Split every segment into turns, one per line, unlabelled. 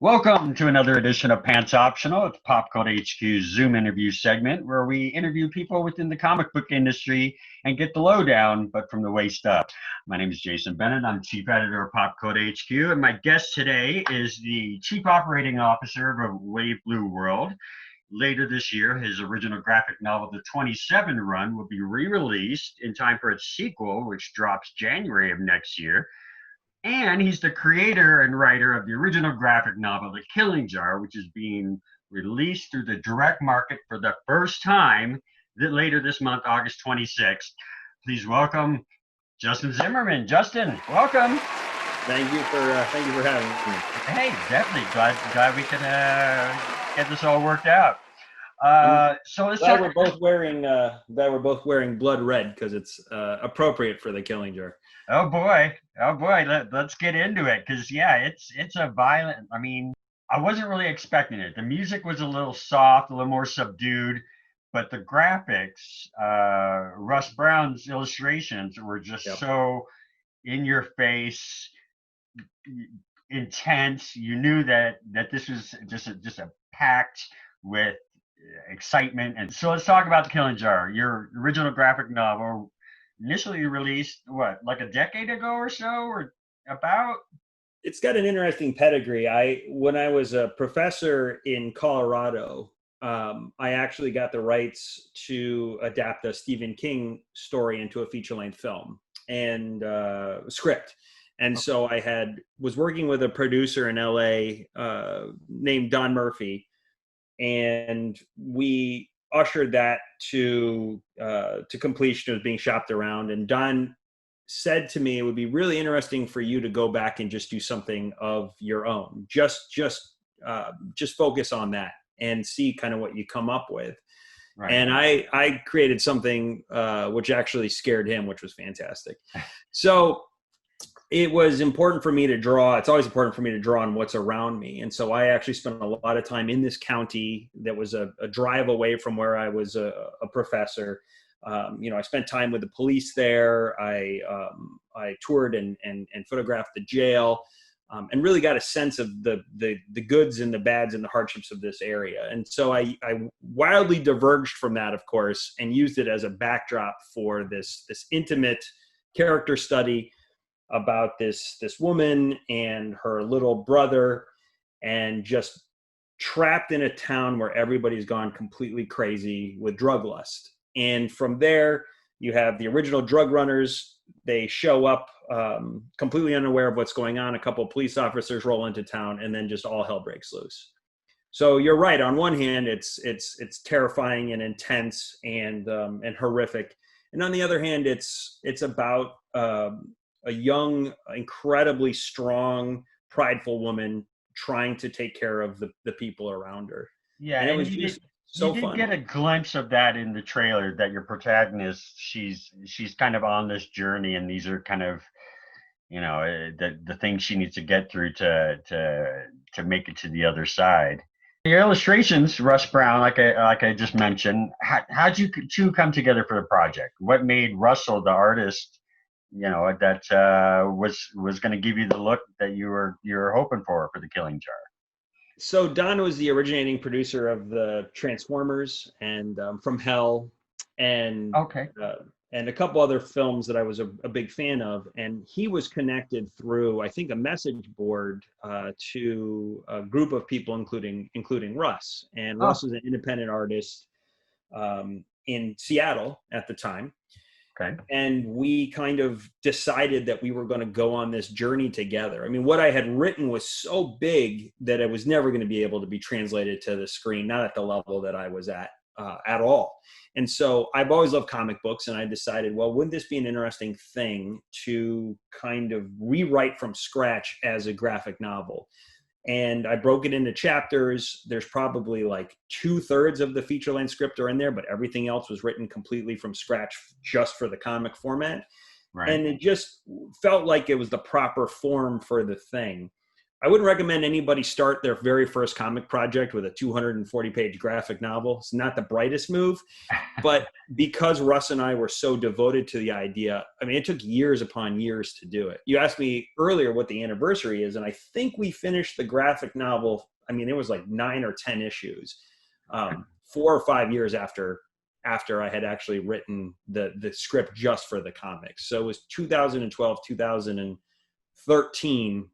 Welcome to another edition of Pants Optional. It's Pop Cult HQ's Zoom interview segment where we interview people within the comic book industry and get the lowdown, but from the waist up. My name is Jason Bennett. I'm Chief Editor of Pop Cult HQ, and my guest today is the Chief Operating Officer of Wave Blue World. Later this year, his original graphic novel, The 27 Run, will be re-released in time for its sequel, which drops January of next year. And he's the creator and writer of the original graphic novel, The Killing Jar, which is being released through the direct market for the first time later this month, August 26th. Please welcome Justin Zimmerman. Justin, welcome.
Thank you for having me.
Hey, definitely glad we can get this all worked out.
So let's glad we're both wearing blood red because it's appropriate for The Killing Jar.
Oh boy, let's get into it, because it's a violent. I mean, I wasn't really expecting it. The music was a little soft, a little more subdued, but the graphics, Russ Brown's illustrations were just so in your face, intense. You knew that this was just a packed with excitement. And so let's talk about The Killing Jar, your original graphic novel. Initially released, like a decade ago or so, or about?
It's got an interesting pedigree. When I was a professor in Colorado, I actually got the rights to adapt a Stephen King story into a feature-length film and script. And so I was working with a producer in LA named Don Murphy, and we ushered that to completion. It was being shopped around, and Don said to me, it would be really interesting for you to go back and just do something of your own. Just focus on that and see kind of what you come up with. Right. And I created something which actually scared him, which was fantastic. So it was important for me to draw. It's always important for me to draw on what's around me. And so I actually spent a lot of time in this county that was a drive away from where I was a professor. I spent time with the police there. I toured and photographed the jail, and really got a sense of the goods and the bads and the hardships of this area. And so I wildly diverged from that, of course, and used it as a backdrop for this intimate character study about this woman and her little brother, and just trapped in a town where everybody's gone completely crazy with drug lust. And from there, you have the original drug runners. They show up completely unaware of what's going on. A couple of police officers roll into town, and then just all hell breaks loose. So you're right. On one hand, it's terrifying and intense and horrific, and on the other hand, it's about a young, incredibly strong, prideful woman trying to take care of the people around her.
Yeah, and it was just so fun. You did get a glimpse of that in the trailer, that your protagonist, she's kind of on this journey, and these are kind of, the things she needs to get through to make it to the other side. Your illustrations, Russ Brown, like I just mentioned, how'd you two come together for the project? What made Russell, the artist, that was going to give you the look that you were hoping for The Killing Jar?
So Don was the originating producer of the Transformers and From Hell, and a couple other films that I was a big fan of. And he was connected through, I think, a message board to a group of people, including Russ. And Russ was an independent artist in Seattle at the time.
Okay.
And we kind of decided that we were going to go on this journey together. I mean, what I had written was so big that it was never going to be able to be translated to the screen, not at the level that I was at all. And so I've always loved comic books, and I decided, well, wouldn't this be an interesting thing to kind of rewrite from scratch as a graphic novel? And I broke it into chapters. There's probably like 2/3 of the feature-length script are in there, but everything else was written completely from scratch just for the comic format. Right. And it just felt like it was the proper form for the thing. I wouldn't recommend anybody start their very first comic project with a 240-page graphic novel. It's not the brightest move, but because Russ and I were so devoted to the idea, I mean, it took years upon years to do it. You asked me earlier what the anniversary is, and I think we finished the graphic novel. I mean, it was like 9 or 10 issues, 4 or 5 years after I had actually written the script just for the comics. So it was 2012, 2013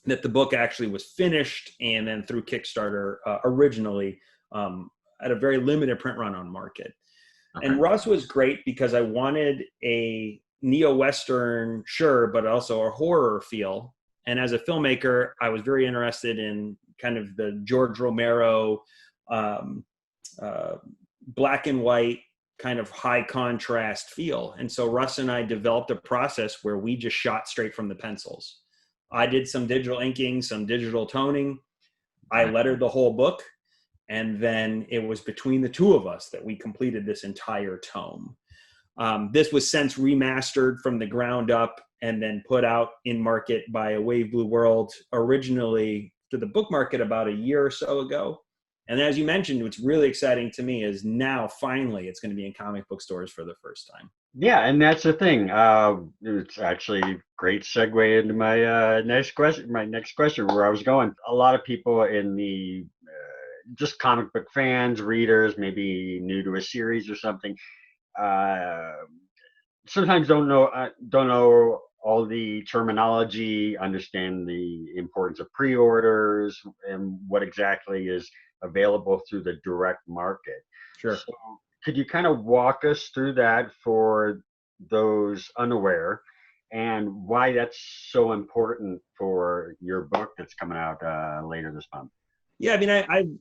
that the book actually was finished, and then through Kickstarter originally at a very limited print run on market. Okay. And Russ was great because I wanted a neo-Western, sure, but also a horror feel. And as a filmmaker, I was very interested in kind of the George Romero, black and white, kind of high contrast feel. And so Russ and I developed a process where we just shot straight from the pencils. I did some digital inking, some digital toning. I lettered the whole book. And then it was between the two of us that we completed this entire tome. This was since remastered from the ground up and then put out in market by a Wave Blue World, originally to the book market about a year or so ago. And as you mentioned, what's really exciting to me is now finally it's going to be in comic book stores for the first time.
Yeah, and that's the thing. It's actually a great segue into my next question. My next question, where I was going. A lot of people in the just comic book fans, readers, maybe new to a series or something, sometimes don't know all the terminology, understand the importance of pre-orders, and what exactly is available through the direct market.
Sure.
So could you kind of walk us through that for those unaware, and why that's so important for your book that's coming out later this month?
Yeah, I mean,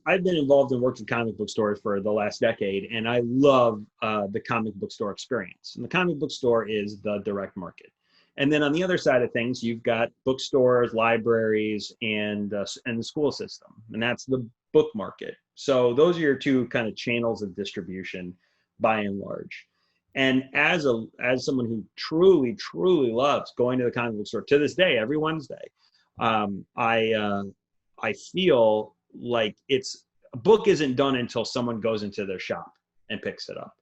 I've been involved and worked in comic book stores for the last decade, and I love the comic book store experience. And the comic book store is the direct market. And then on the other side of things, you've got bookstores, libraries, and the school system, and that's the book market. So those are your two kind of channels of distribution, by and large. And as someone who truly loves going to the comic book store to this day, every Wednesday, I feel like a book isn't done until someone goes into their shop and picks it up.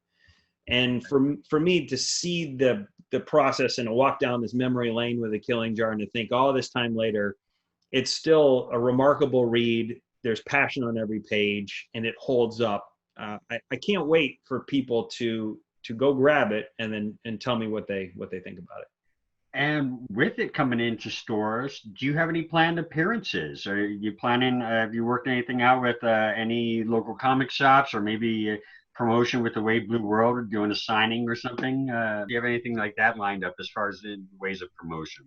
And for me to see the process and to walk down this memory lane with a Killing Jar and to think all this time later, it's still a remarkable read. There's passion on every page and it holds up. I can't wait for people to go grab it and tell me what they think about it.
And with it coming into stores, do you have any planned appearances? Are you planning, have you worked anything out with any local comic shops, or maybe a promotion with the Wave Blue World, or doing a signing or something? Do you have anything like that lined up as far as the ways of promotion?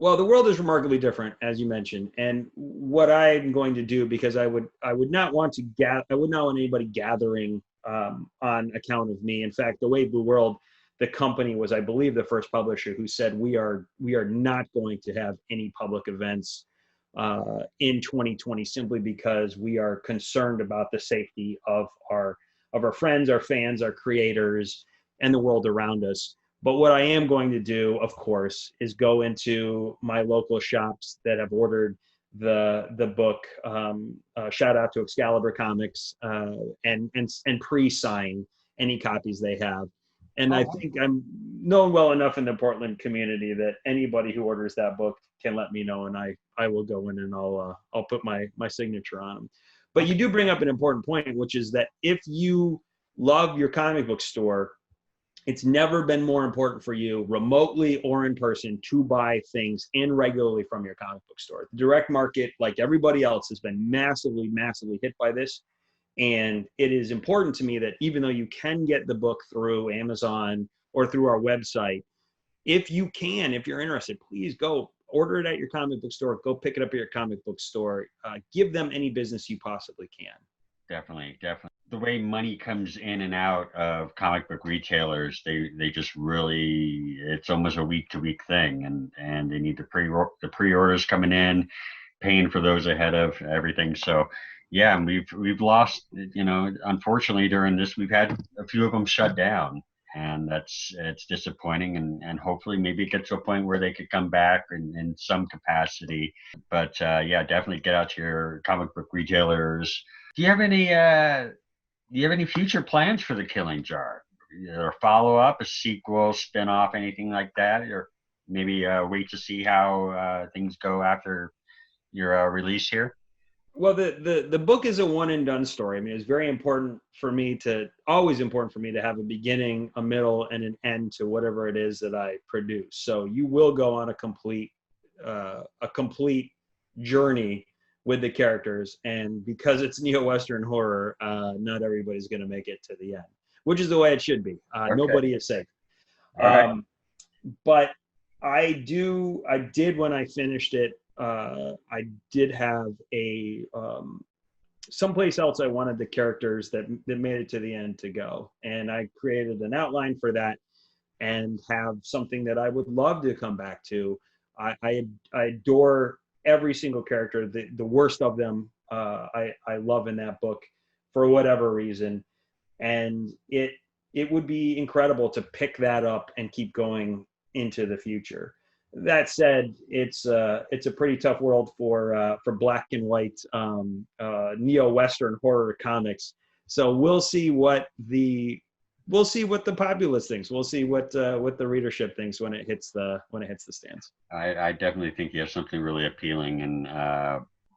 Well,
the world is remarkably different, as you mentioned. And what I'm going to do, because I would not want anybody gathering on account of me. In fact, the Wave Blue World, the company, was, I believe, the first publisher who said we are not going to have any public events in 2020, simply because we are concerned about the safety of our friends, our fans, our creators, and the world around us. But what I am going to do, of course, is go into my local shops that have ordered the book. Shout out to Excalibur Comics, and pre-sign any copies they have. And I think I'm known well enough in the Portland community that anybody who orders that book can let me know, and I will go in and I'll put my signature on them. But you do bring up an important point, which is that if you love your comic book store, it's never been more important for you, remotely or in person, to buy things in regularly from your comic book store. The direct market, like everybody else, has been massively hit by this. And it is important to me that even though you can get the book through Amazon or through our website, if you're interested, please go order it at your comic book store. Go pick it up at your comic book store. Give them any business you possibly can.
Definitely. The way money comes in and out of comic book retailers, they just really, it's almost a week to week thing, and they need the pre-orders coming in, paying for those ahead of everything. So yeah, we've lost, unfortunately during this, we've had a few of them shut down. and it's disappointing, and hopefully maybe it gets to a point where they could come back in some capacity. But yeah, definitely get out to your comic book retailers. Do you have any future plans for the Killing Jar? Or follow up, a sequel, spin off, anything like that, or maybe wait to see how things go after your release here?
Well, the book is a one and done story. I mean, it's very always important for me to have a beginning, a middle, and an end to whatever it is that I produce. So you will go on a complete journey with the characters, and because it's neo-Western horror, not everybody's going to make it to the end, which is the way it should be.
Okay.
Nobody is safe.
All right.
But I did when I finished it. I did have a someplace else I wanted the characters that made it to the end to go, and I created an outline for that, and have something that I would love to come back to. I adore every single character. The worst of them, I love in that book for whatever reason, and it would be incredible to pick that up and keep going into the future. That said, it's a pretty tough world for black and white neo-Western horror comics. So we'll see what the populace thinks. We'll see what the readership thinks when it hits the stands.
I definitely think you have something really appealing, and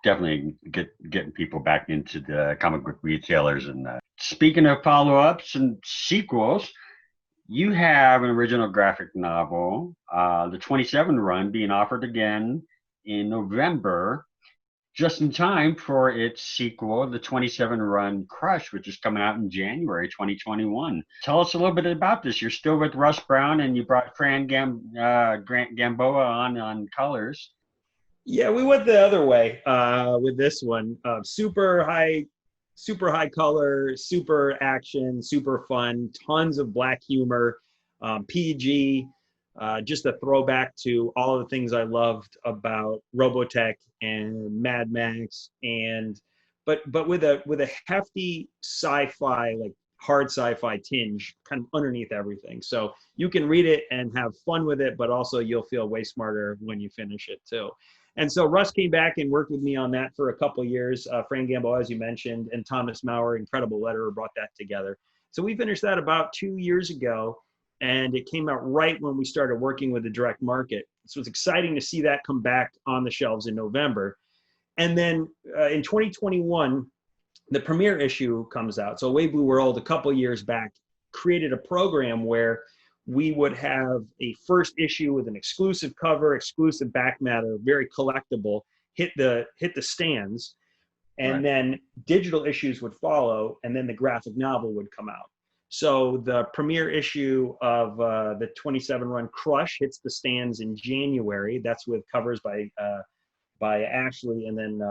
definitely getting people back into the comic book retailers. And speaking of follow-ups and sequels, you have an original graphic novel, the 27 run, being offered again in November, just in time for its sequel, the 27 run Crush, which is coming out in January 2021. Tell us a little bit about this. You're still with Russ Brown, and you brought Grant Gamboa on colors.
Yeah, we went the other way with this one. Super high color, super action, super fun, tons of black humor, PG, just a throwback to all of the things I loved about Robotech and Mad Max, but with a hefty sci-fi, like hard sci-fi tinge kind of underneath everything. So you can read it and have fun with it, but also you'll feel way smarter when you finish it too. And so Russ came back and worked with me on that for a couple of years. Fran Gamboa, as you mentioned, and Thomas Maurer, incredible letterer, brought that together. So we finished that about 2 years ago, and it came out right when we started working with the direct market. So it's exciting to see that come back on the shelves in November. And then in 2021, the premiere issue comes out. So Away Blue World, a couple of years back, created a program where we would have a first issue with an exclusive cover, exclusive back matter, very collectible, hit the stands, and
Right.
then digital issues would follow, and then the graphic novel would come out. So the premiere issue of the 27 run Crush hits the stands in January. That's with covers by Ashley and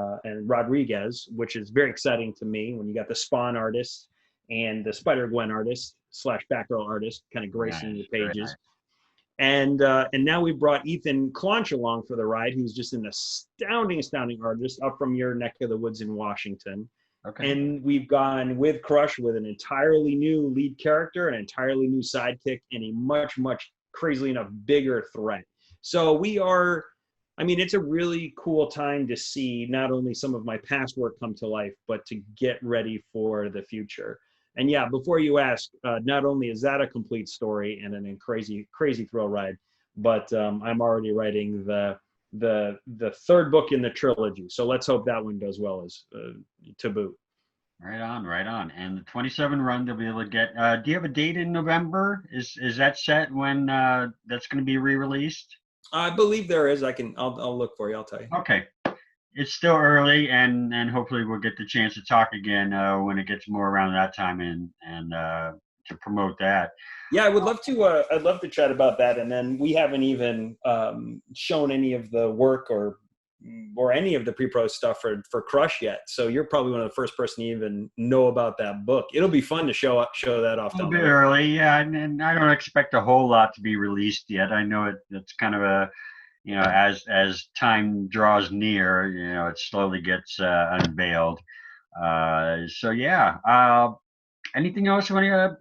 Rodriguez, which is very exciting to me when you got the Spawn artist and the Spider-Gwen artist / Batgirl artist kind of gracing the pages.
Nice.
And now we've brought Ethan Clonch along for the ride, who's just an astounding artist up from your neck of the woods in Washington.
Okay.
And we've gone with Crush with an entirely new lead character, an entirely new sidekick, and a much, crazily enough, bigger threat. So it's a really cool time to see not only some of my past work come to life, but to get ready for the future. And yeah, before you ask, not only is that a complete story and a crazy thrill ride, but I'm already writing the third book in the trilogy. So let's hope that one does well as to boot.
Right on. And the 27 run, they'll be able to get. Do you have a date in November? Is that set when that's going to be re-released?
I believe there is. I'll look for you. I'll tell you.
Okay. It's still early, and hopefully we'll get the chance to talk again when it gets more around that time, and to promote that.
Yeah, I would love to. I'd love to chat about that. And then we haven't even shown any of the work or any of the pre-pro stuff for Crush yet. So you're probably one of the first person to even know about that book. It'll be fun to show that off.
A little bit early, yeah, and I don't expect a whole lot to be released yet. I know it's kind of a, as time draws near, it slowly gets unveiled. So yeah. Anything else you want to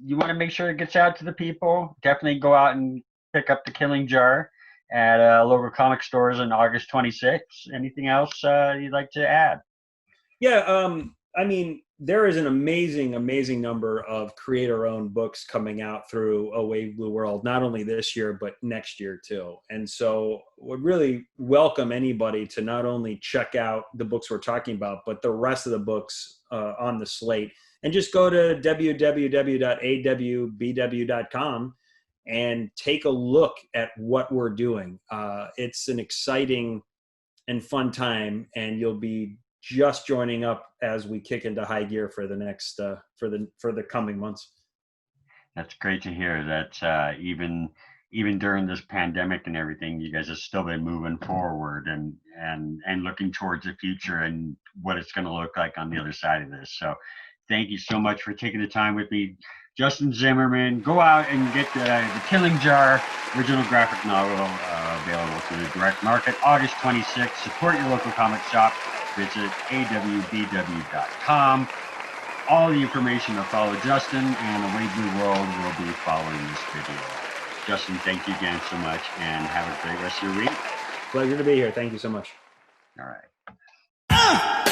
you want to make sure it gets out to the people. Definitely go out and pick up The Killing Jar at local comic stores on August 26th. Anything else you'd like to add?
Yeah, I mean, there is an amazing number of creator-owned books coming out through A Wave Blue World, not only this year, but next year too. And so would really welcome anybody to not only check out the books we're talking about, but the rest of the books on the slate. And just go to www.awbw.com and take a look at what we're doing. It's an exciting and fun time, and you'll be just joining up as we kick into high gear for the next for the coming months.
That's great to hear that even during this pandemic and everything, you guys have still been moving forward and looking towards the future and what it's going to look like on the other side of this. So thank you so much for taking the time with me. Justin Zimmerman, go out and get the Killing Jar original graphic novel available through the direct market August 26th. Support your local comic shop. Visit awbw.com. All the information to follow Justin and The Wave Blue World will be following this video. Justin, thank you again so much, and have a great rest of your week.
Pleasure to be here. Thank you so much.
All right.